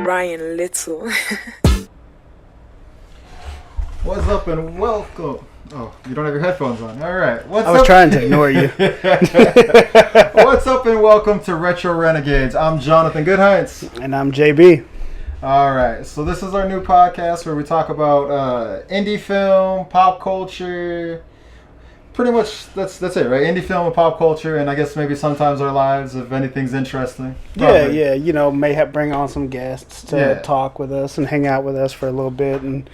Ryan Little. What's up and welcome. Oh, you don't have your headphones on. All right. I was trying to ignore you. What's up and welcome to Retro Renegades. I'm Jonathan Goodheights. And I'm JB. All right. So this is our new podcast where we talk about indie film, pop culture. Pretty much that's it, right? Indie film and pop culture, and I guess maybe sometimes our lives if anything's interesting. Probably. Yeah. You know, may have bring on some guests to talk with us and hang out with us for a little bit, and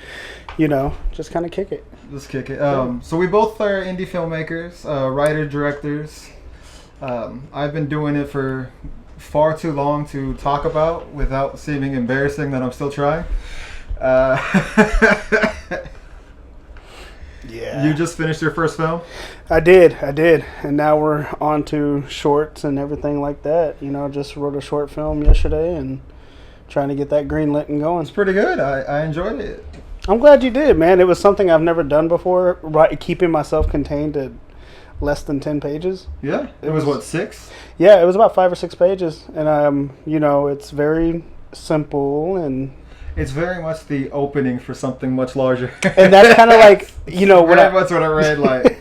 you know, just kind of kick it. Just kick it. So we both are indie filmmakers, writer, directors. I've been doing it for far too long to talk about without seeming embarrassing that I'm still trying. Yeah. You just finished your first film? I did. And now we're on to shorts and everything like that. You know, just wrote a short film yesterday and trying to get that greenlit and going. It's pretty good. I enjoyed it. I'm glad you did, man. It was something I've never done before, right? Keeping myself contained at less than 10 pages. Yeah. It was what, 6? Yeah, it was about 5 or 6 pages. And, you know, it's very simple and... It's very much the opening for something much larger. And that's kind of like, you know, when that's what I read, like...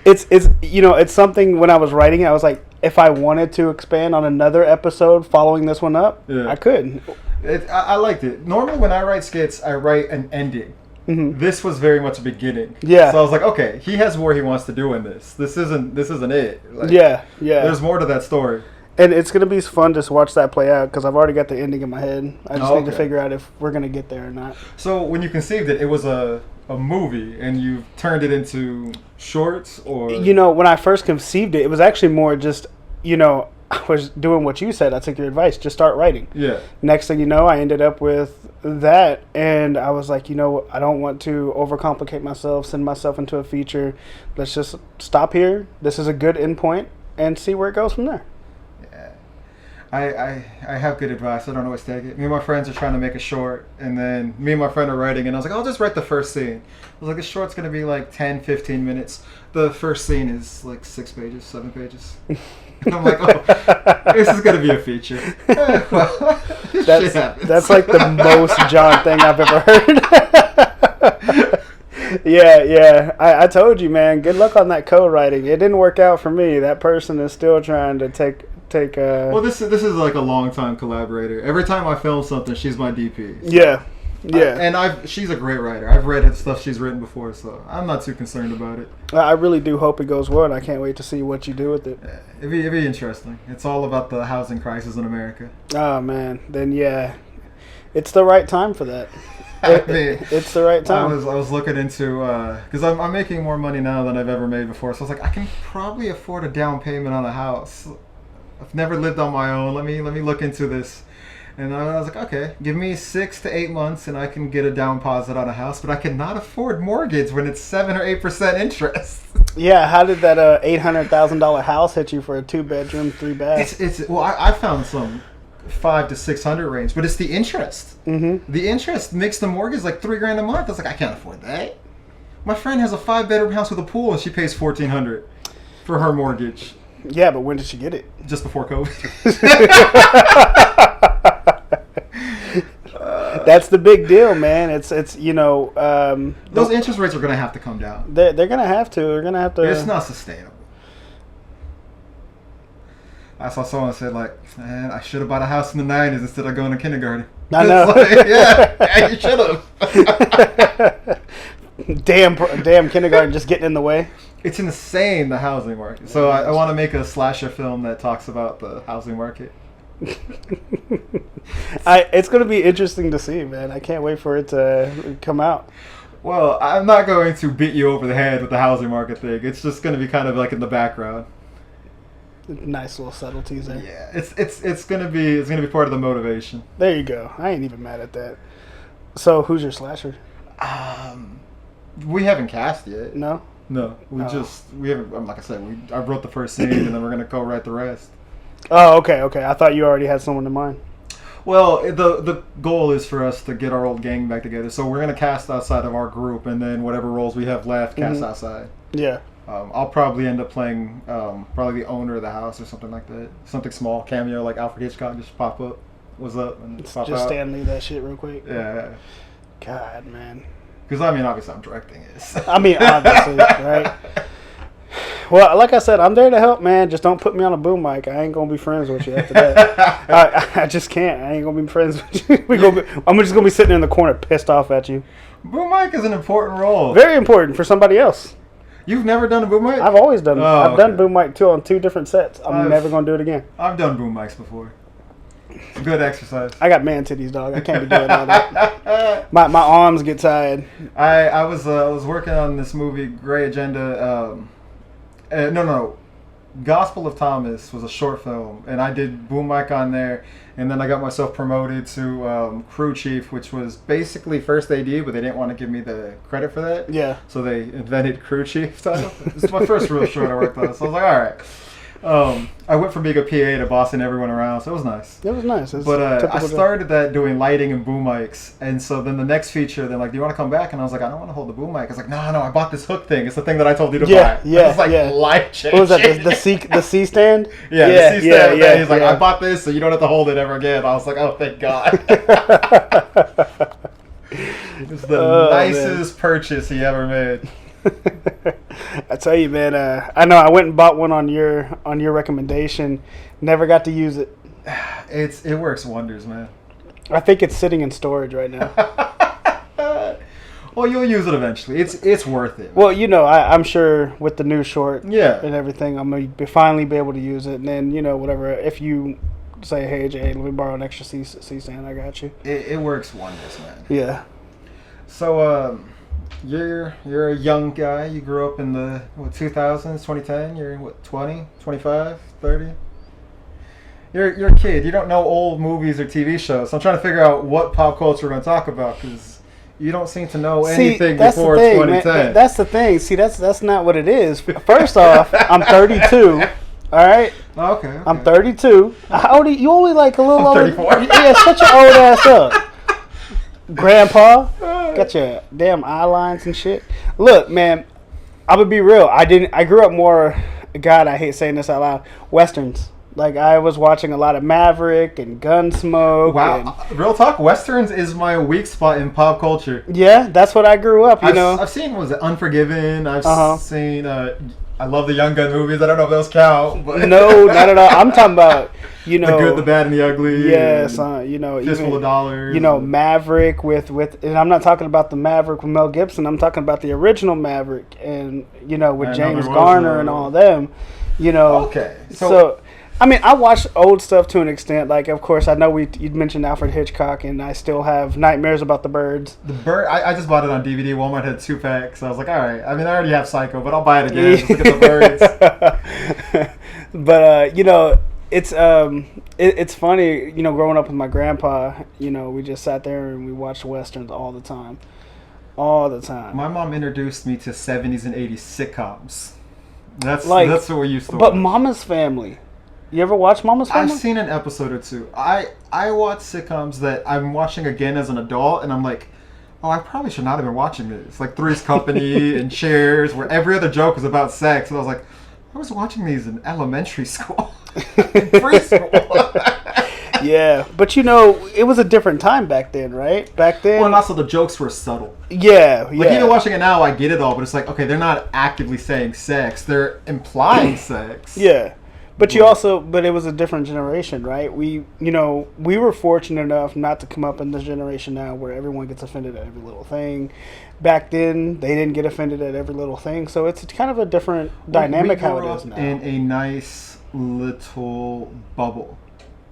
it's you know, it's something when I was writing it, I was like, if I wanted to expand on another episode following this one up, I could. I liked it. Normally when I write skits, I write an ending. Mm-hmm. This was very much a beginning. Yeah. So I was like, okay, he has more he wants to do in this. This isn't it. Like, yeah. There's more to that story. And it's going to be fun to watch that play out because I've already got the ending in my head. I just need to figure out if we're going to get there or not. So when you conceived it, it was a movie and you turned it into shorts or... You know, when I first conceived it, it was actually more just, you know, I was doing what you said. I took your advice. Just start writing. Yeah. Next thing you know, I ended up with that. And I was like, you know, I don't want to overcomplicate myself, send myself into a feature. Let's just stop here. This is a good endpoint and see where it goes from there. I have good advice. I don't always take it. Me and my friends are trying to make a short, and then me and my friend are writing, and I was like, I'll just write the first scene. I was like, the short's going to be like 10, 15 minutes. The first scene is like 6 pages, 7 pages. And I'm like, oh, this is going to be a feature. Well, that's like the most John thing I've ever heard. Yeah. I told you, man, good luck on that co-writing. It didn't work out for me. That person is still trying to take Well, this is like a long time collaborator. Every time I film something, she's my DP. Yeah. She's a great writer. I've read stuff she's written before, so I'm not too concerned about it. I really do hope it goes well, and I can't wait to see what you do with it. It'd be interesting. It's all about the housing crisis in America. Oh man, then yeah, it's the right time for that. It's the right time. I was looking into because I'm making more money now than I've ever made before, so I was like, I can probably afford a down payment on a house. I've never lived on my own. Let me look into this. And I was like, okay, give me 6 to 8 months and I can get a down deposit on a house, but I cannot afford mortgage when it's 7 or 8% interest. Yeah, how did that $800,000 house hit you for a 2-bedroom, 3-bath? Well, I found some 500 to 600 range, but it's the interest. Mm-hmm. The interest makes the mortgage like $3,000 a month. I was like, I can't afford that. My friend has a 5-bedroom house with a pool and she pays $1,400 for her mortgage. Yeah, but when did she get it? Just before COVID. That's the big deal, man. It's you know... those interest rates are going to have to come down. They're going to have to. They're going to have to... It's not sustainable. I saw someone said, like, man, I should have bought a house in the 90s instead of going to kindergarten. I know. Like, yeah, you should have. Damn kindergarten just getting in the way. It's insane, the housing market. So I want to make a slasher film that talks about the housing market. It's going to be interesting to see, man. I can't wait for it to come out. Well, I'm not going to beat you over the head with the housing market thing. It's just going to be kind of like in the background. Nice little subtleties there. Yeah, it's gonna be part of the motivation. There you go. I ain't even mad at that. So who's your slasher? We haven't cast yet. No. We haven't. Like I said, I wrote the first scene and then we're gonna co-write the rest. Oh, okay. I thought you already had someone in mind. Well, the goal is for us to get our old gang back together. So we're gonna cast outside of our group, and then whatever roles we have left, cast outside. Yeah. I'll probably end up playing probably the owner of the house or something like that. Something small, cameo like Alfred Hitchcock, just pop up. "What's up?" and Just pop out. Stanley that shit real quick. Yeah. God, man. Because I mean, obviously, I'm directing it. I mean, obviously, right? Well, like I said, I'm there to help, man. Just don't put me on a boom mic. I ain't gonna be friends with you after that. I just can't. I ain't gonna be friends with you. I'm just gonna be sitting in the corner, pissed off at you. Boom mic is an important role. Very important for somebody else. You've never done a boom mic? I've always done. Oh, I've done okay. boom mic too on 2 different sets. I'm never gonna do it again. I've done boom mics before. It's good exercise. I got man titties, dog. I can't be doing all that. My arms get tired. I was working on this movie, Gray Agenda. No. Gospel of Thomas was a short film, and I did boom mic on there, and then I got myself promoted to crew chief, which was basically first AD, but they didn't want to give me the credit for that. Yeah. So they invented crew chief title. This is my first real short I worked on, so I was like, all right. I went from being a PA to bossing everyone around, so it was nice. It was nice. But I started that doing lighting and boom mics, and so then the next feature, they're like, "Do you want to come back?" And I was like, "I don't want to hold the boom mic." I was like, "No, I bought this hook thing. It's the thing that I told you to buy." Yeah, it's like life changing. What was that? The C stand? Yeah, the C stand. Yeah. He's like, "I bought this, so you don't have to hold it ever again." I was like, "Oh, thank God." It's the nicest purchase he ever made. I tell you, man. I know I went and bought one on your recommendation. Never got to use it. It works wonders, man. I think it's sitting in storage right now. Well, you'll use it eventually. It's worth it. Well, I'm sure with the new short Yeah. and everything, I'm gonna finally be able to use it. And then whatever. If you say, "Hey Jay, let me borrow an extra C stand," I got you. It works wonders, man. Yeah. So, you're a young guy. You grew up in the 2000s, 2010. You're in 20, 25, 30. You're a kid. You don't know old movies or TV shows. So I'm trying to figure out what pop culture we're going to talk about because you don't seem to know anything before 2010. Man. That's the thing. See, that's not what it is. First off, I'm 32. All right. Okay. I'm 32. How old are you? You only like a little I'm older. 34. Yeah, shut your old ass up. Grandpa, got your damn eye lines and shit. Look, man, I'm gonna be real. I grew up more. God, I hate saying this out loud. Westerns. Like I was watching a lot of Maverick and Gunsmoke. Wow, real talk. Westerns is my weak spot in pop culture. Yeah, that's what I grew up. I've seen Unforgiven. I've seen. I love the Young Gun movies. I don't know if those count. But No, not at all. I'm talking about the good, the bad, and the ugly. Yes, Fistful of Dollars. Maverick with, and I'm not talking about the Maverick with Mel Gibson. I'm talking about the original Maverick, and with James Garner and all them. Okay, so I mean, I watch old stuff to an extent. Like, of course, I know you mentioned Alfred Hitchcock, and I still have nightmares about the birds. The bird. I just bought it on DVD. Walmart had 2 packs. So I was like, all right. I mean, I already have Psycho, but I'll buy it again. Just look at the birds. But it's funny. Growing up with my grandpa, we just sat there and we watched westerns all the time. My mom introduced me to 70s and 80s sitcoms. That's what we used to watch. But Mama's Family. You ever watch Mama's Family? I've seen an episode or 2. I watch sitcoms that I'm watching again as an adult, and I'm like, oh, I probably should not have been watching this. Like Three's Company and Cheers, where every other joke was about sex. And I was like, I was watching these in elementary school. Preschool. Yeah, but it was a different time back then, right? Back then. Well, and also the jokes were subtle. Yeah. Like even watching it now, I get it all, but it's like, okay, they're not actively saying sex; they're implying sex. Yeah. But but it was a different generation, right? We were fortunate enough not to come up in this generation now where everyone gets offended at every little thing. Back then, they didn't get offended at every little thing, so it's kind of a different dynamic how it is now. In a nice little bubble,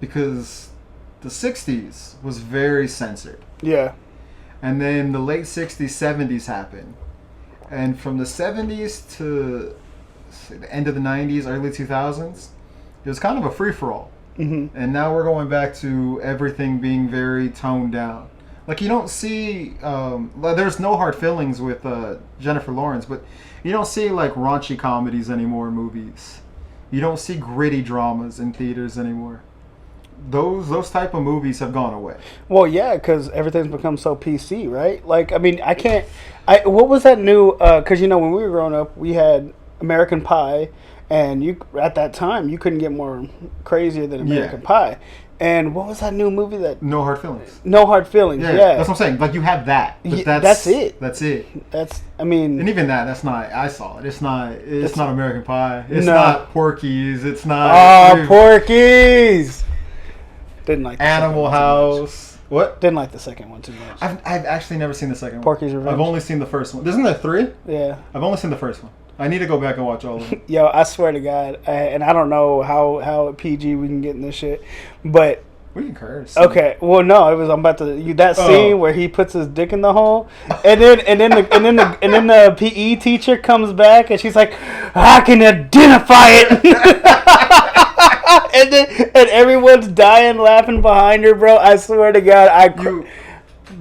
because the 60s was very censored. Yeah. And then the late 60s, 70s happened. And from the 70s to the end of the 90s, early 2000s, it was kind of a free-for-all. Mm-hmm. And now we're going back to everything being very toned down. Like, you don't see... there's no hard feelings with Jennifer Lawrence, but you don't see, like, raunchy comedies anymore in movies. You don't see gritty dramas in theaters anymore. Those type of movies have gone away. Well, yeah, because everything's become so PC, right? Like, I mean, what was that new... Because, when we were growing up, we had American Pie... And at that time, you couldn't get more crazier than American Pie. And what was that new movie that? No Hard Feelings. No Hard Feelings. Yeah, That's what I'm saying. Like you have that. But that's it. That's it. That's. I mean. And even that's not. I saw it. It's not. It's not American Pie. It's not Porky's. It's not. Oh, Porky's. Didn't like the Animal House. What? Didn't like the second one too much. I've actually never seen the second one. Porky's Revenge. I've only seen the first one. Isn't there 3? Yeah. I've only seen the first one. I need to go back and watch all of them. Yo, I swear to God, and I don't know how PG we can get in this shit, but we can curse. Okay, well, no, it was I'm about to that scene where he puts his dick in the hole, and then the PE teacher comes back and she's like, I can identify it, and everyone's dying laughing behind her, bro. I swear to God,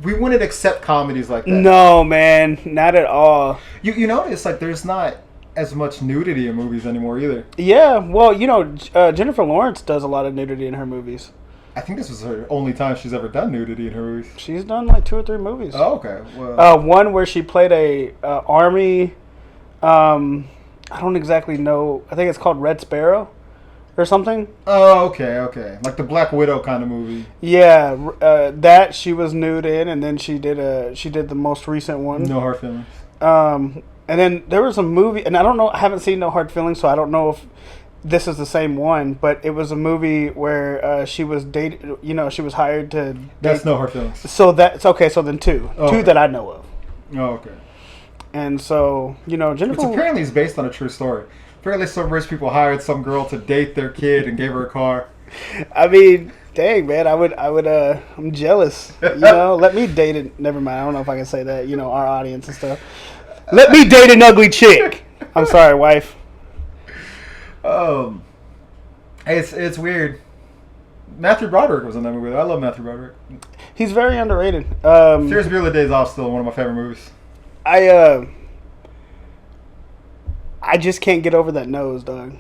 we wouldn't accept comedies like that. No, man, not at all. You notice like there's not as much nudity in movies anymore either. Yeah, well, Jennifer Lawrence does a lot of nudity in her movies. I think this was her only time she's ever done nudity in her movies. She's done like 2 or 3 movies. Oh, okay. Well, one where she played a army. I don't exactly know. I think it's called Red Sparrow, or something. Oh, okay. Like the Black Widow kind of movie. Yeah, that she was nude in, and then she did the most recent one. No Hard Feelings. And then there was a movie, and I don't know. I haven't seen No Hard Feelings, so I don't know if this is the same one, but it was a movie where she was dated. She was hired to. That's No Hard Feelings. So that's okay. So then 2 that I know of. Oh, okay. And so Jennifer. Which apparently is based on a true story. Apparently, some rich people hired some girl to date their kid and gave her a car. I mean, dang man, I would. I'm jealous. Let me date it. Never mind. I don't know if I can say that. Our audience and stuff. Let me date an ugly chick. I'm sorry, wife. It's weird. Matthew Broderick was in that movie. I love Matthew Broderick. He's very underrated. Ferris Bueller Days Off still one of my favorite movies. I just can't get over that nose, dog.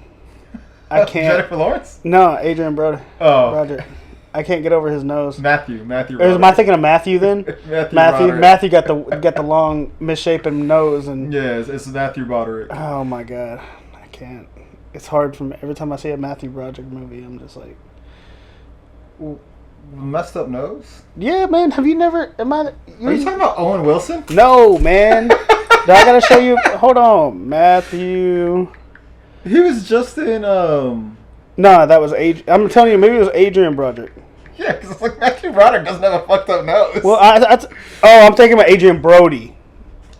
I can't. Jennifer Lawrence? No, Adrian Brody. Oh, Broderick. I can't get over his nose. Matthew. Or am I thinking of Matthew then? Matthew got the long misshapen nose and. Yeah, it's Matthew Broderick. Oh my God, I can't. It's hard for me. Every time I see a Matthew Broderick movie, I'm just like. Messed up nose? Yeah, man. Have you never? Are you talking about Owen Wilson? No, man. I gotta show you. Hold on, Matthew. He was just in. No, that was I'm telling you, maybe it was Adrian Broderick. Yeah, because it's like Matthew Broderick doesn't have a fucked up nose. Well, I'm thinking about Adrian Brody.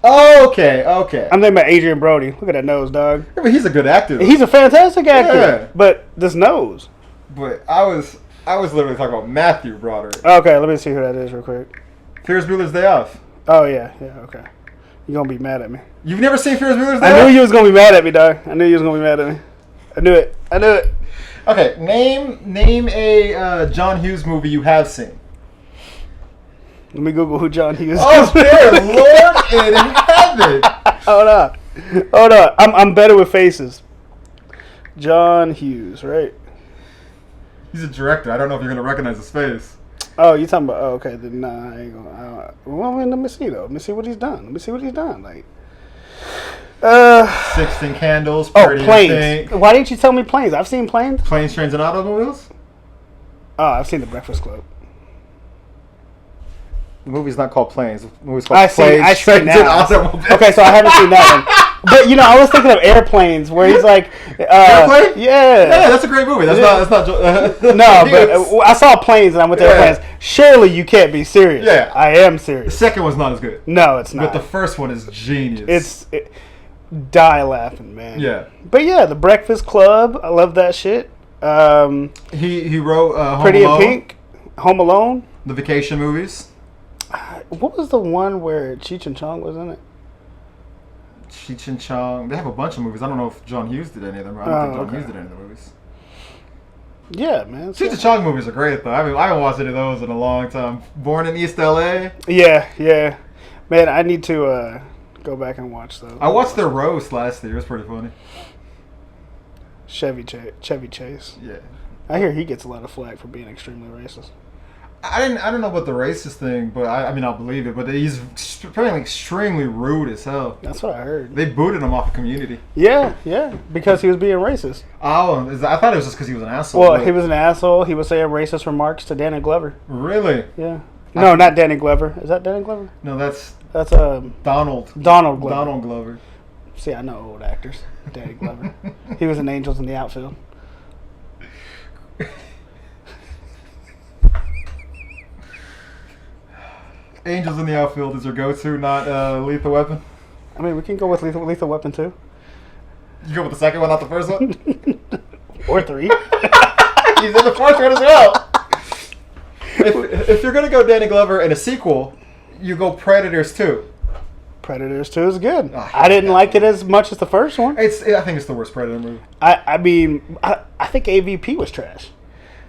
Oh, okay. I'm thinking about Adrian Brody. Look at that nose, dog. Yeah, but he's a good actor. He's a fantastic actor. Yeah. But this nose. But I was literally talking about Matthew Broderick. Okay, let me see who that is real quick. Ferris Bueller's Day Off. Oh yeah, okay. You're gonna be mad at me. You've never seen Ferris Bueller's Day Off? I knew you was gonna be mad at me, dog. I knew you was gonna be mad at me. I knew it. Okay, name a John Hughes movie you have seen. Let me Google who John Hughes is. Oh, dear Lord in heaven. Hold on. I'm better with faces. John Hughes, right? He's a director. I don't know if you're going to recognize his face. Oh, you talking about... Oh, okay. Then, nah, I ain't gonna... Well, let me see, though. Let me see what he's done. Like... 16 Candles, Pretty in Planes. Pink. Why didn't you tell me Planes? I've seen Planes. Planes, Trains, and Automobiles? Oh, I've seen The Breakfast Club. The movie's not called Planes. The movie's called Planes, Trains, and Automobiles. Okay, so I haven't seen that one. But I was thinking of Airplanes, where he's like, Airplane? Yeah, that's a great movie. That's not. No, but I saw Planes and I went to Airplanes. Surely you can't be serious. Yeah, I am The serious. second one's not as good. No, it's not. But the first one is genius. Die laughing, man. Yeah. But yeah, The Breakfast Club. I love that shit. He wrote Home Pretty Alone, in Pink, Home Alone. the vacation movies. What was the one where Cheech and Chong was in it? Cheech and Chong. They have a bunch of movies. I don't know if John Hughes did any of them. I don't think John Hughes did any of the movies. Yeah, man. Cheech and Chong movies are great, though. I haven't watched any of those in a long time. Born in East LA. Yeah. Man, I need to go back and watch those. I watched their roast last year. It was pretty funny. Chevy Chase. Yeah. I hear he gets a lot of flack for being extremely racist. I don't know about the racist thing, but I mean, I'll believe it. But he's apparently extremely rude as hell. That's what I heard. They booted him off of Community. Yeah, because he was being racist. Oh, I thought it was just because he was an asshole. Well, he was an asshole. He was saying racist remarks to Danny Glover. Really? Yeah. No, not Danny Glover. Is that Danny Glover? No, that's Donald Glover. Donald Glover. See, I know old actors. Danny Glover. He was in Angels in the Outfield. Angels in the Outfield is your go-to, not Lethal Weapon? I mean, we can go with Lethal Weapon too. You go with the second one, not the first one? Or 3. He's in the fourth one as well. If you're going to go Danny Glover in a sequel, you go Predators 2. Predators 2 is good. I didn't like it as much as the first one. I think it's the worst Predator movie. I mean, I think AVP was trash.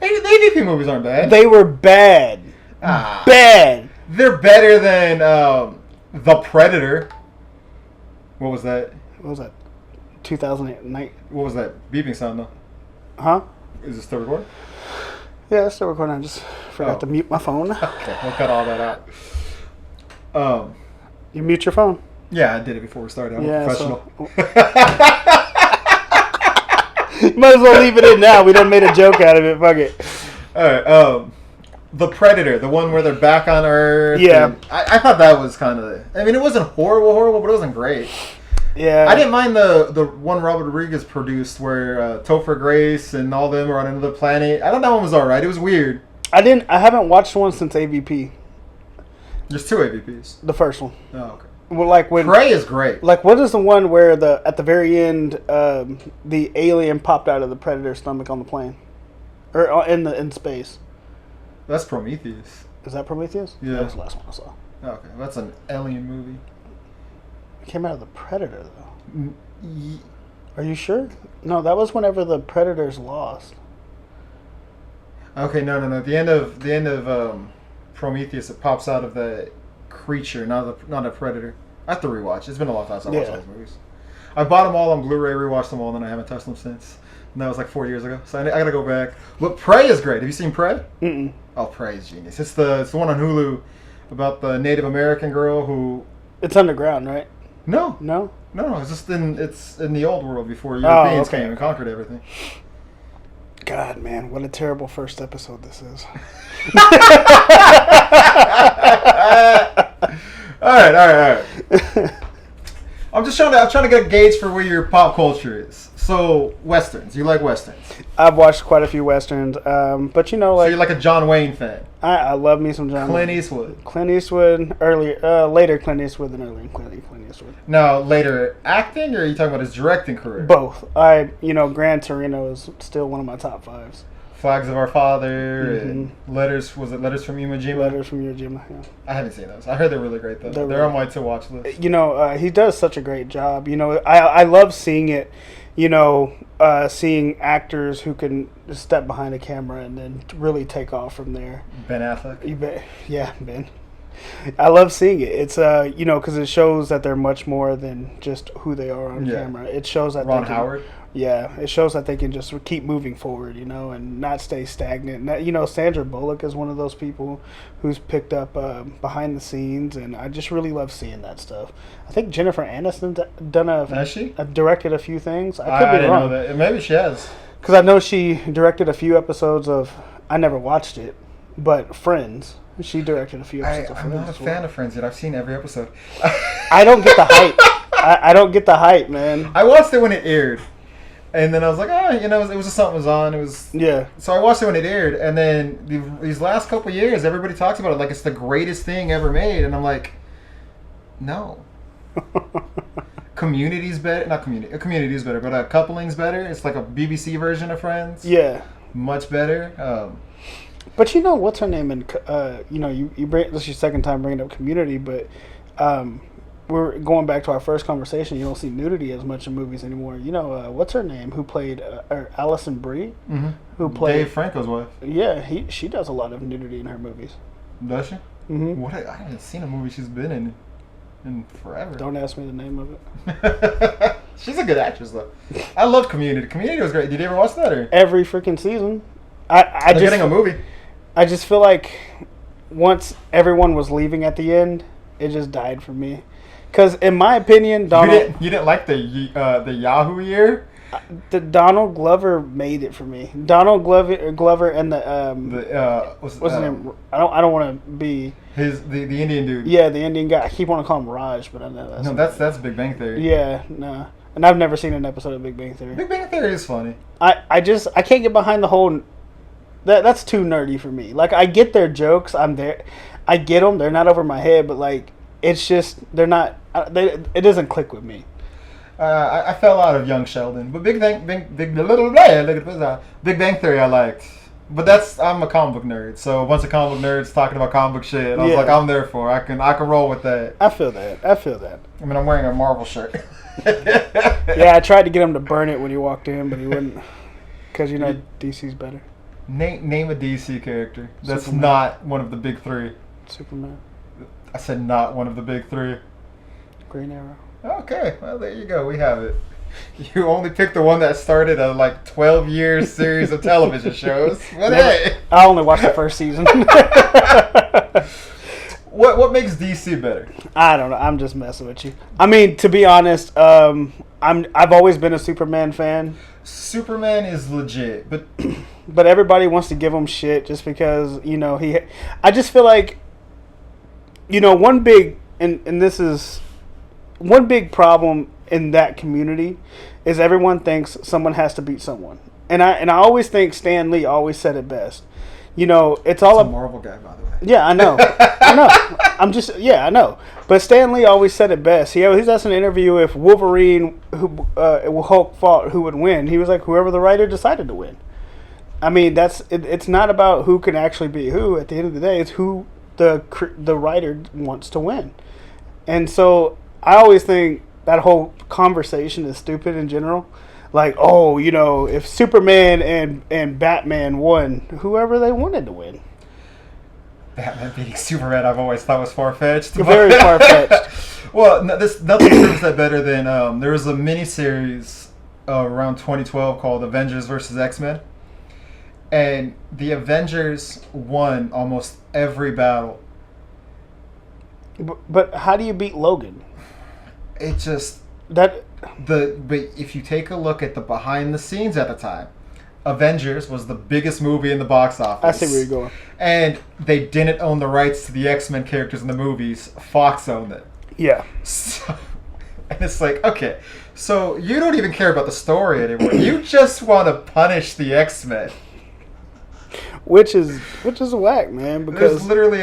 The AVP movies aren't bad. They were bad. Bad. They're better than The Predator. What was that? 2008. What was that beeping sound though? Huh? Is it still recording? Yeah, it's still recording. I just forgot to mute my phone. Okay, we'll cut all that out. You mute your phone? Yeah, I did it before we started. I'm a professional. Might as well leave it in now. We done made a joke out of it. Fuck it. All right. The Predator, the one where they're back on Earth. Yeah. I thought that was kind of... I mean, it wasn't horrible, but it wasn't great. Yeah. I didn't mind the one Robert Rodriguez produced where Topher Grace and all them are on another planet. I thought that one was alright. It was weird. I haven't watched one since AVP. There's 2 AVPs. The first one. Oh, okay. Well, like when Prey is great. Like, what is the one where at the very end, the alien popped out of the Predator's stomach on the plane, or in space? That's Prometheus. Is that Prometheus? Yeah. That was the last one I saw. Okay, that's an alien movie. It came out of the Predator though. Are you sure? No, that was whenever the Predators lost. Okay, no. At the end of Prometheus, it pops out of the creature, not a predator. I have to rewatch. It's been a long time since I watched those movies. I bought them all on Blu-ray, rewatched them all, and then I haven't touched them since. And that was like 4 years ago. So I gotta go back. But Prey is great. Have you seen Prey? Mm-mm. Oh, Prey is genius. It's the one on Hulu about the Native American girl who. It's underground, right? No. It's just it's in the old world before Europeans came and conquered everything. God, man, what a terrible first episode this is. All right. I'm trying to get a gauge for where your pop culture is. So, westerns. You like westerns? I've watched quite a few westerns, but you know, like... So you're like a John Wayne fan? I love me some John Clint Wayne. Eastwood. Clint Eastwood, later Clint Eastwood than earlier Clint Eastwood. Now, later acting, or are you talking about his directing career? Both. Gran Torino is still one of my top 5s. Flags of Our Father, and Letters from Iwo Jima? Letters from Iwo Jima, yeah. I haven't seen those. I heard they're really great, though. They're on my to-watch list. He does such a great job. I love seeing it, seeing actors who can step behind a camera and then really take off from there. Ben Affleck? Yeah, Ben. I love seeing it. It's, because it shows that they're much more than just who they are on camera. It shows that Ron Howard? Yeah, it shows that they can just keep moving forward, and not stay stagnant. Sandra Bullock is one of those people who's picked up behind the scenes, and I just really love seeing that stuff. I think Jennifer Aniston Has she? Directed a few things. I didn't know that. Maybe she has. Because I know she directed a few episodes of, I never watched it, but Friends. She directed a few episodes of Friends. I'm not a fan of Friends yet. I've seen every episode. I don't get the hype. I don't get the hype, man. I watched it when it aired. And then I was like, it was just something was on. It was So I watched it when it aired, and then these last couple of years, everybody talks about it like it's the greatest thing ever made, and I'm like, no. Community's better, not Community. Community is better, but Coupling's better. It's like a BBC version of Friends. Yeah, much better. But what's her name? And you bring this is your second time bringing up Community, but we're going back to our first conversation. You don't see nudity as much in movies anymore. What's her name? Who played Alison Brie? Mm-hmm. Who played Dave Franco's wife? Yeah, she does a lot of nudity in her movies. Does she? Mm-hmm. I haven't seen a movie she's been in forever. Don't ask me the name of it. She's a good actress, though. I love Community. Community was great. Did you ever watch that? Or? Every freaking season. They're getting a movie. I just feel like once everyone was leaving at the end, it just died for me. Because in my opinion, You didn't like the Yahoo year? the Donald Glover made it for me. Donald Glover and what's his name? I don't want to be the Indian dude. Yeah, the Indian guy. I keep wanting to call him Raj, but I know that's Big Bang Theory. Yeah, no. And I've never seen an episode of Big Bang Theory. Big Bang Theory is funny. I can't get behind the whole. That's too nerdy for me. Like, I get their jokes. I'm there. I get them. They're not over my head, but like, it's just they're not. It doesn't click with me. I fell out of Young Sheldon, but Big Bang Theory I liked. But I'm a comic book nerd, so a bunch of comic book nerds talking about comic book shit. I was like, I'm there for. I can roll with that. I feel that. I mean, I'm wearing a Marvel shirt. Yeah, I tried to get him to burn it when he walked in, but he wouldn't. Because DC's better. Name a DC character that's Superman. not one of the big three. Superman. I said not one of the big three. Green Arrow. Okay, well there you go. We have it. You only picked the one that started a 12-year series of television shows. But hey, I only watched the first season. What makes DC better? I don't know. I'm just messing with you. I mean, to be honest, I've always been a Superman fan. Superman is legit, but everybody wants to give him shit just because I just feel like one big and this is one big problem in that community is everyone thinks someone has to beat someone, and I always think Stan Lee always said it best. It's all a Marvel guy, by the way. Yeah, I know. I know. But Stan Lee always said it best. He asked in an interview if Wolverine, Hulk fought, who would win. He was like, whoever the writer decided to win. I mean, it's not about who can actually be who. At the end of the day, it's who the writer wants to win. And so I always think that whole conversation is stupid in general. Like, if Superman and Batman won, whoever they wanted to win. Batman beating Superman, I've always thought was far-fetched. Very far-fetched. Well, nothing proves that better than there was a miniseries around 2012 called Avengers vs. X-Men. And the Avengers won almost every battle. But how do you beat Logan? It just... But if you take a look at the behind the scenes at the time, Avengers was the biggest movie in the box office. I see where you're going. And they didn't own the rights to the X-Men characters in the movies. Fox owned it. Yeah. So, and it's like, okay, so you don't even care about the story anymore. You just want to punish the X-Men. Which is whack, man. Because there's literally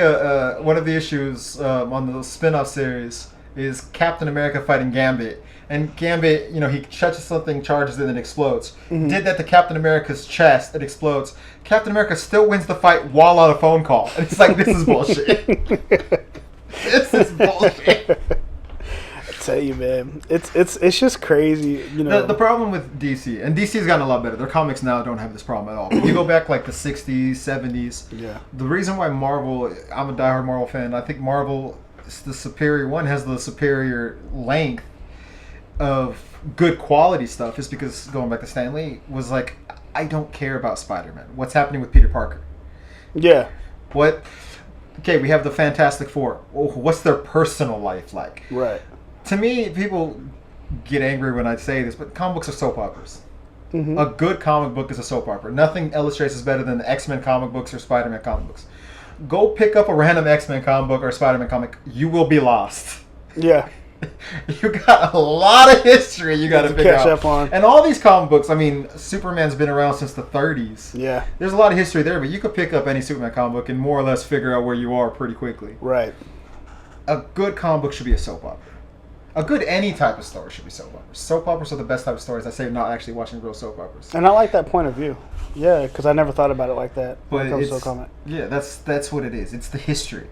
one of the issues on the spin-off series is Captain America fighting Gambit. And Gambit, he touches something, charges it, and it explodes. Mm-hmm. Did that to Captain America's chest, it explodes. Captain America still wins the fight while on a phone call. And it's like, this is bullshit. This is bullshit. I tell you, man, it's just crazy. The problem with DC, and DC's gotten a lot better. Their comics now don't have this problem at all. But you go back like the 60s, 70s. Yeah. The reason why Marvel, I'm a diehard Marvel fan. I think Marvel is the superior one, has the superior length of good quality stuff, is because going back to Stan Lee was like, I don't care about Spider-Man. What's happening with Peter Parker? Yeah. Okay, we have the Fantastic Four. What's their personal life like? Right. To me, people get angry when I say this, but comic books are soap operas. Mm-hmm. A good comic book is a soap opera. Nothing illustrates as better than the X-Men comic books or Spider-Man comic books. Go pick up a random X-Men comic book or Spider-Man comic. You will be lost. Yeah. You got a lot of history you got to figure catch out. up on. And all these comic books, I mean, Superman's been around since the 30s. Yeah. There's a lot of history there, but you could pick up any Superman comic book and more or less figure out where you are pretty quickly. Right. A good comic book should be a soap opera. A good any type of story should be soap operas. Soap operas are the best type of stories. I say not actually watching real soap operas. And I like that point of view. Yeah, because I never thought about it like that. But yeah, that's what it is. It's the history.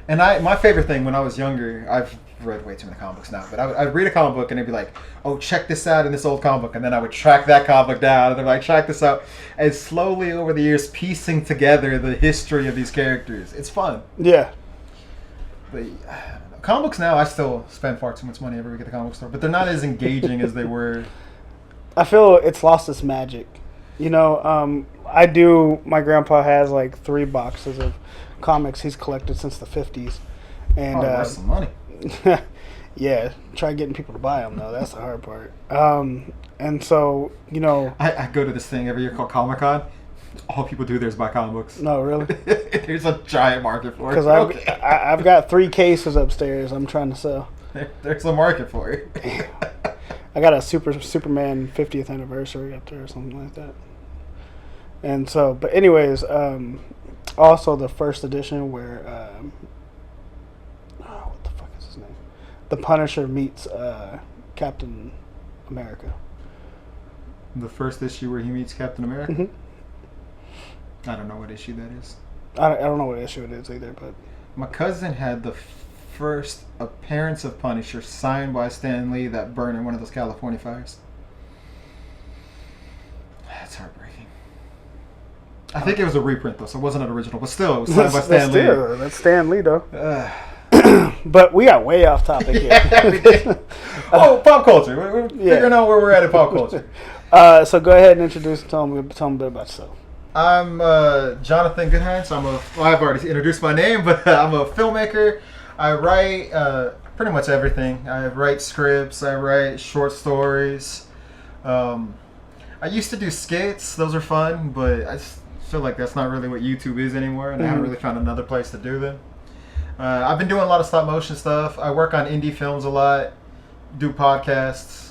And my favorite thing when I was younger, I've read way too many comic books now, but I'd read a comic book and it'd be like, oh, check this out in this old comic book. And then I would track that comic book down and then like, check this out. And slowly over the years, piecing together the history of these characters. It's fun. Yeah. But comic books now, I still spend far too much money every week at the comic book store, but they're not as engaging as they were. I feel it's lost its magic. My grandpa has like 3 boxes of comics he's collected since the 50s. And worth some money. yeah, try getting people to buy them though. That's the hard part. And so I go to this thing every year called Comic-Con. All people do there is buy comic books. No, really? There's a giant market for it. Because I've got 3 cases upstairs I'm trying to sell. There's a market for it. I got a Superman 50th anniversary up there or something like that. And so, but anyways, also the first edition where, what the fuck is his name? The Punisher meets Captain America. The first issue where he meets Captain America? Mm-hmm. I don't know what issue that is. I don't know what issue it is either, but... My cousin had the first appearance of Punisher signed by Stan Lee that burned in one of those California fires. That's heartbreaking. I think it was a reprint though, so it wasn't an original, but still, it was signed by Stan Lee. That's Stan Lee though. But we got way off topic here. Pop culture. We're figuring out where we're at in pop culture. So go ahead and introduce and tell them a bit about yourself. I'm Jonathan Goodhines. I've already introduced my name, but I'm a filmmaker. I write pretty much everything. I write scripts. I write short stories. I used to do skits. Those are fun, but I just feel like that's not really what YouTube is anymore, and I haven't really found another place to do them. I've been doing a lot of stop motion stuff. I work on indie films a lot, do podcasts,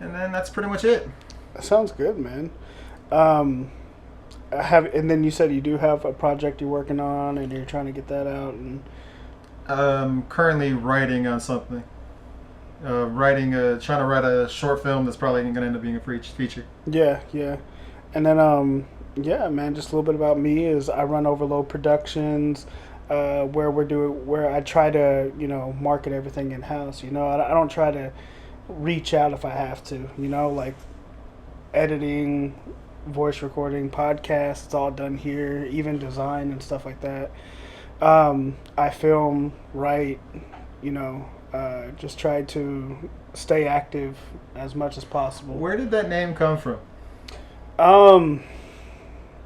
and then that's pretty much it. That sounds good, man. And then you said you do have a project you're working on, and you're trying to get that out. And currently writing on something. Trying to write a short film that's probably going to end up being a feature. Yeah. And then, man, just a little bit about me is I run Overload Productions, where I try to, market everything in house. I don't try to reach out if I have to. Like editing, voice recording, podcasts, it's all done here, even design and stuff like that. I film, write, just try to stay active as much as possible. Where did that name come from?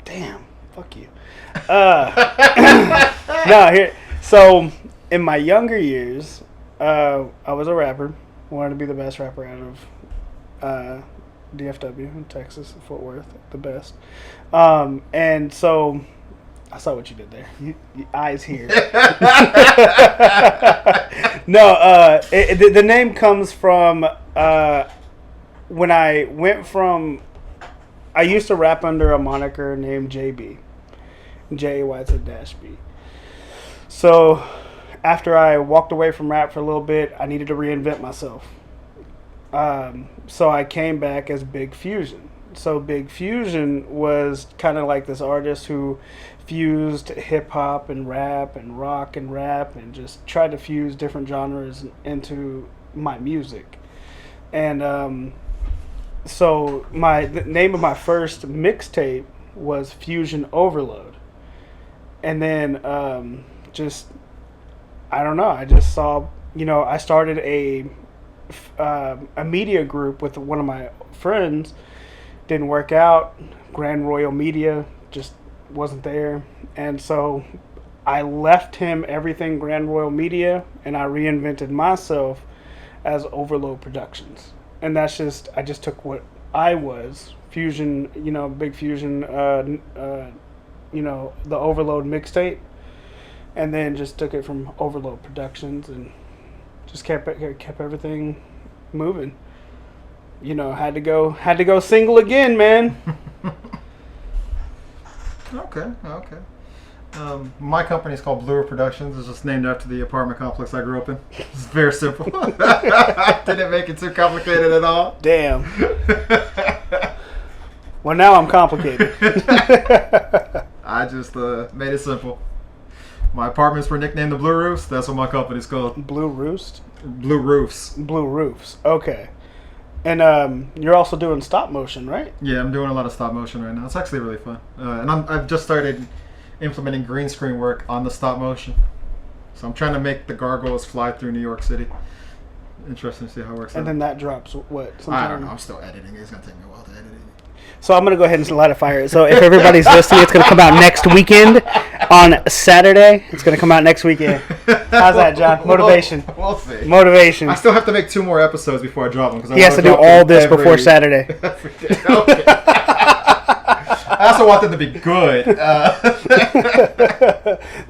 Damn, fuck you. No, here. So, in my younger years, I was a rapper. Wanted to be the best rapper out of DFW in Texas, Fort Worth, the best. And so I saw what you did there. You eyes here. No, the name comes from when I went from. I used to rap under a moniker named JB, JAYZ-B. So after I walked away from rap for a little bit, I needed to reinvent myself. So I came back as Big Fusion. So Big Fusion was kind of like this artist who fused hip-hop and rap and rock and rap and just tried to fuse different genres into my music. And so the name of my first mixtape was Fusion Overload. And then I don't know, I just saw, I started a media group with one of my friends. Didn't work out. Grand Royal Media just wasn't there, and so I left him everything Grand Royal Media, and I reinvented myself as Overload Productions. And I just took what I was, Fusion, Big Fusion, the Overload mixtape, and then just took it from Overload Productions and just kept everything moving. Had to go single again, man. Okay. My company is called Blueroof Productions. It's just named after the apartment complex I grew up in. It's very simple. I didn't make it too complicated at all. Damn. Well, now I'm complicated. I just made it simple. My apartments were nicknamed the Blue Roofs. That's what my company's called. Blue Roost? Blue Roofs. Blue Roofs. Okay. And you're also doing stop motion, right? Yeah, I'm doing a lot of stop motion right now. It's actually really fun. And I've just started implementing green screen work on the stop motion. So I'm trying to make the gargoyles fly through New York City. Interesting to see how it works out. And then that drops what? I don't know. I'm still editing. It's going to take me a while to edit it. So I'm going to go ahead and light a fire. So if everybody's listening, it's going to come out next weekend. on Saturday. It's going to come out next weekend. How's that, John? Motivation. We'll see. Motivation. I still have to make 2 more episodes before I drop them. He has to do all this before Saturday. Okay. I also want them to be good.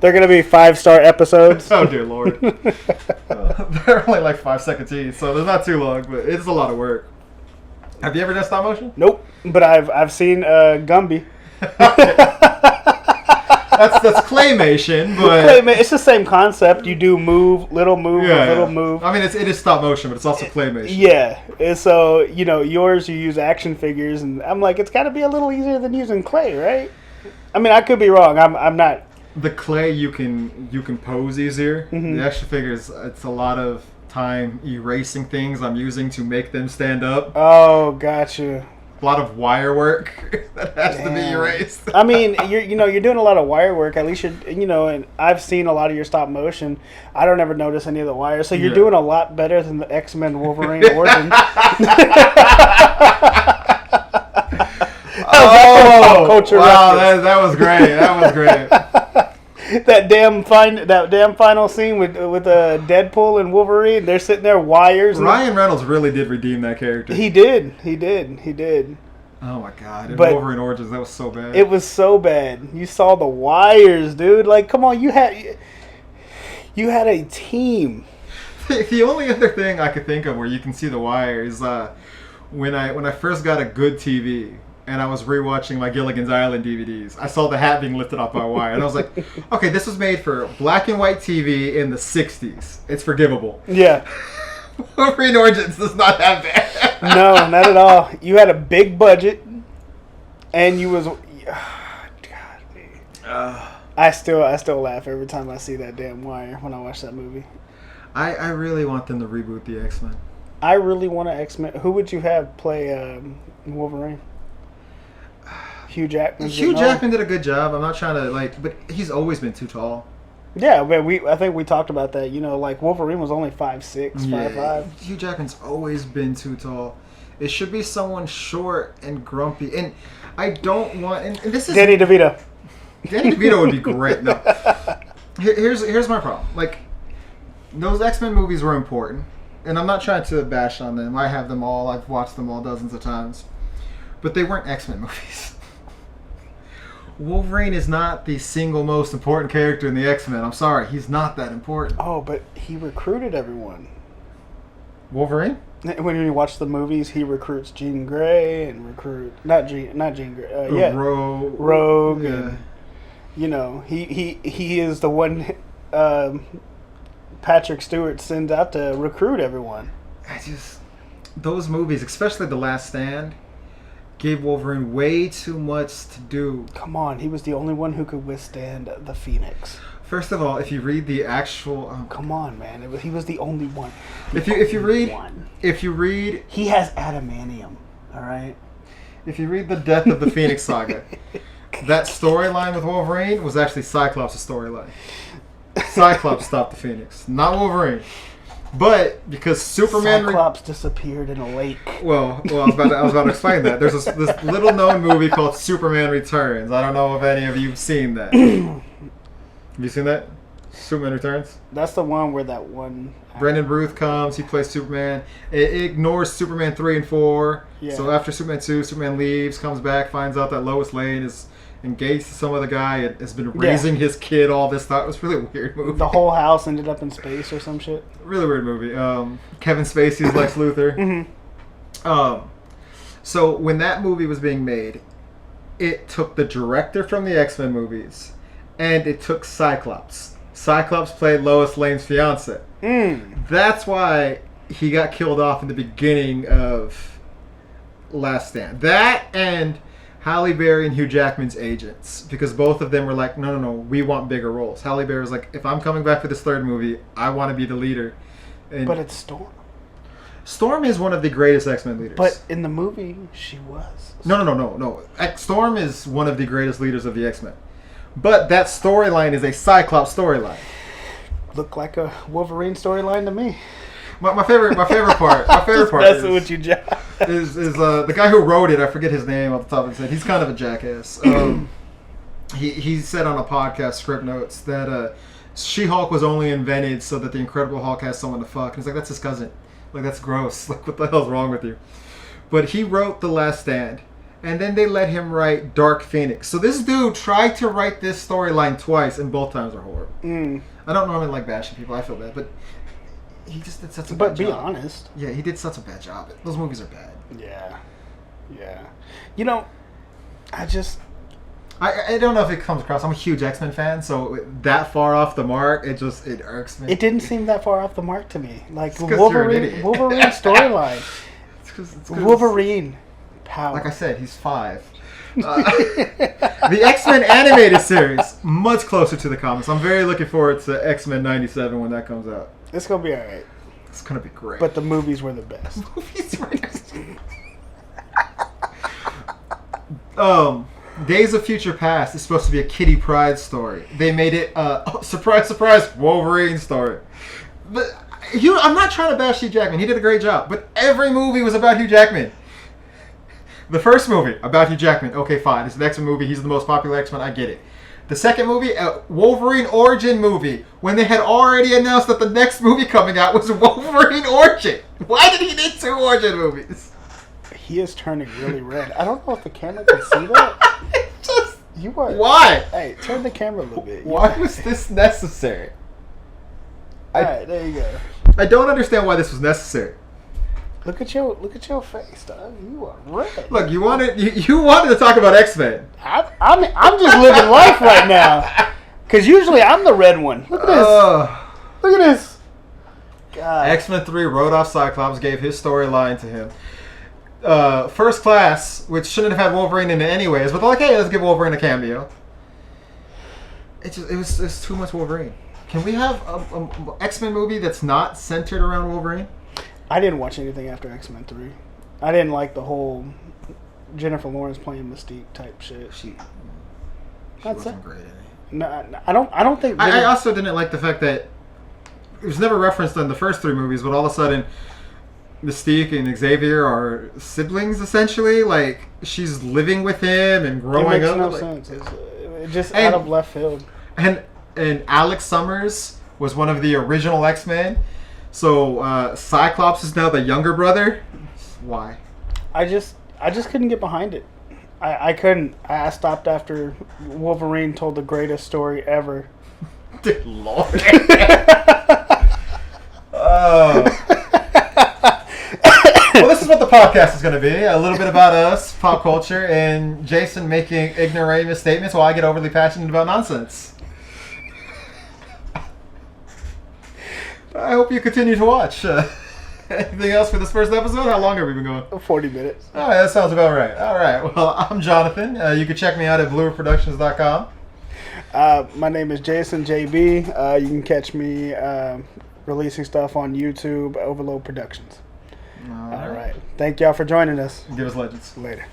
They're going to be 5-star episodes. Oh, dear Lord. They're only like 5 seconds each, so they're not too long, but it's a lot of work. Have you ever done stop motion? Nope, but I've seen Gumby. That's claymation, but it's the same concept. You do little move. I mean, it is stop motion, but it's also claymation. Yeah, and so yours you use action figures, and I'm like, it's got to be a little easier than using clay, right? I mean, I could be wrong. I'm not. The clay you can pose easier. Mm-hmm. The action figures, it's a lot of time erasing things I'm using to make them stand up. Oh, gotcha. A lot of wire work that has to be erased. I mean, you're doing a lot of wire work. At least and I've seen a lot of your stop motion. I don't ever notice any of the wires. So you're doing a lot better than the X-Men Wolverine Origins. Oh, culture wow, that was great. That was great. that damn final scene with Deadpool and Wolverine. They're sitting there wires. Ryan Reynolds really did redeem that character. He did. Oh my god! In But Wolverine Origins, that was so bad. It was so bad. You saw the wires, dude. Like, come on, you had a team. The only other thing I could think of where you can see the wires, when I first got a good TV. And I was rewatching my Gilligan's Island DVDs. I saw the hat being lifted off by a wire. And I was like, okay, this was made for black and white TV in the 60s. It's forgivable. Yeah. Wolverine Origins does not have that. No, not at all. You had a big budget. And you was... God, I still laugh every time I see that damn wire when I watch that movie. I really want them to reboot the X-Men. I really want an X-Men. Who would you have play Wolverine? Hugh Jackman. Hugh Jackman did a good job. I'm not trying to but he's always been too tall. Yeah, but I think we talked about that. Wolverine was only 5'6", 5'5". Hugh Jackman's always been too tall. It should be someone short and grumpy. And I don't want. And this is Danny DeVito. Danny DeVito would be great. No, here's my problem. Those X-Men movies were important, and I'm not trying to bash on them. I have them all. I've watched them all dozens of times, but they weren't X-Men movies. Wolverine is not the single most important character in the X-Men. I'm sorry, he's not that important. Oh, but he recruited everyone. Wolverine? When you watch the movies, he recruits Jean Grey and not Jean Grey. Rogue. Yeah. And, he is the one Patrick Stewart sends out to recruit everyone. Those movies, especially The Last Stand, gave Wolverine way too much to do. Come on, he was the only one who could withstand the Phoenix. First of all, if you read the actual, come on, man, he was the only one. If you read, he has adamantium. All right. If you read the Death of the Phoenix saga, that storyline with Wolverine was actually Cyclops' storyline. Cyclops stopped the Phoenix, not Wolverine. But because Superman Cyclops disappeared in a lake. Well, I was about to explain that. There's this little known movie called Superman Returns. I don't know if any of you've seen that. Have you seen that? Superman Returns? That's the one where that one Brendan Ruth comes, he plays Superman. It ignores Superman 3 and 4. Yeah. So after Superman 2, Superman leaves, comes back, finds out that Lois Lane is engaged to some other guy and has been raising his kid all this time. It was really a weird movie. The whole house ended up in space or some shit. Really weird movie. Kevin Spacey's Lex Luthor. Mm-hmm. So when that movie was being made, it took the director from the X-Men movies and it took Cyclops. Cyclops played Lois Lane's fiance. That's why he got killed off in the beginning of Last Stand. That and Halle Berry and Hugh Jackman's agents, because both of them were like, no, we want bigger roles. Halle Berry was like, if I'm coming back for this third movie, I want to be the leader. And but it's Storm. Storm is one of the greatest X-Men leaders. But in the movie, she was. No. Storm is one of the greatest leaders of the X-Men. But that storyline is a Cyclops storyline. Looked like a Wolverine storyline to me. My favorite part. My favorite part is the guy who wrote it. I forget his name off the top of his head. He's kind of a jackass. he said on a podcast, Script Notes, that She-Hulk was only invented so that the Incredible Hulk has someone to fuck. And he's like, that's his cousin. Like, that's gross. Like, what the hell's wrong with you? But he wrote The Last Stand. And then they let him write Dark Phoenix. So this dude tried to write this storyline twice, and both times are horrible. I don't normally like bashing people. I feel bad. But he just did such a bad job. But be honest. Yeah, he did such a bad job. Those movies are bad. Yeah. Yeah. You know, I don't know if it comes across. I'm a huge X-Men fan, so that far off the mark, it irks me. It didn't seem that far off the mark to me. Like Wolverine storyline. It's Wolverine power. Like I said, he's 5. The X-Men animated series, much closer to the comics. I'm very looking forward to X-Men 97 when that comes out. It's gonna be alright. It's gonna be great. But the movies were the best. Days of Future Past is supposed to be a Kitty Pryde story. They made it surprise, surprise, Wolverine story. But I'm not trying to bash Hugh Jackman. He did a great job. But every movie was about Hugh Jackman. The first movie about Hugh Jackman. Okay, fine. It's an X-Men movie. He's the most popular X-Men. I get it. The second movie, a Wolverine origin movie, when they had already announced that the next movie coming out was Wolverine origin. Why did he need 2 origin movies? He is turning really red. I don't know if the camera can see that. Why? Hey, turn the camera a little bit. Why was this necessary? Alright, there you go. I don't understand why this was necessary. Look at your face, dog. You are red. Look, you wanted to talk about X-Men. I'm just living life right now. Because usually I'm the red one. Look at this. Look at this. God. X-Men 3 wrote off Cyclops, gave his storyline to him. First Class, which shouldn't have had Wolverine in it anyways, but they're like, hey, let's give Wolverine a cameo. It was too much Wolverine. Can we have a X-Men movie that's not centered around Wolverine? I didn't watch anything after X-Men 3. I didn't like the whole Jennifer Lawrence playing Mystique type shit. She wasn't great in it. No, I don't think. I also didn't like the fact that it was never referenced in the first 3 movies, but all of a sudden Mystique and Xavier are siblings essentially. Like she's living with him and growing up. It makes no sense. It's just out of left field. And Alex Summers was one of the original X-Men. So Cyclops is now the younger brother. Why? I just couldn't get behind it. I couldn't. I stopped after Wolverine told the greatest story ever. Dear Lord. Well, this is what the podcast is going to be. A little bit about us, pop culture, and Jason making ignoramus statements while I get overly passionate about nonsense. I hope you continue to watch. Anything else for this first episode? How long have we been going? 40 minutes. All right, that sounds about right. All right, well, I'm Jonathan. You can check me out at blueroofproductions.com. My name is Jason JB. You can catch me releasing stuff on YouTube, Overload Productions. All right. Thank y'all for joining us. Give us legends. Later.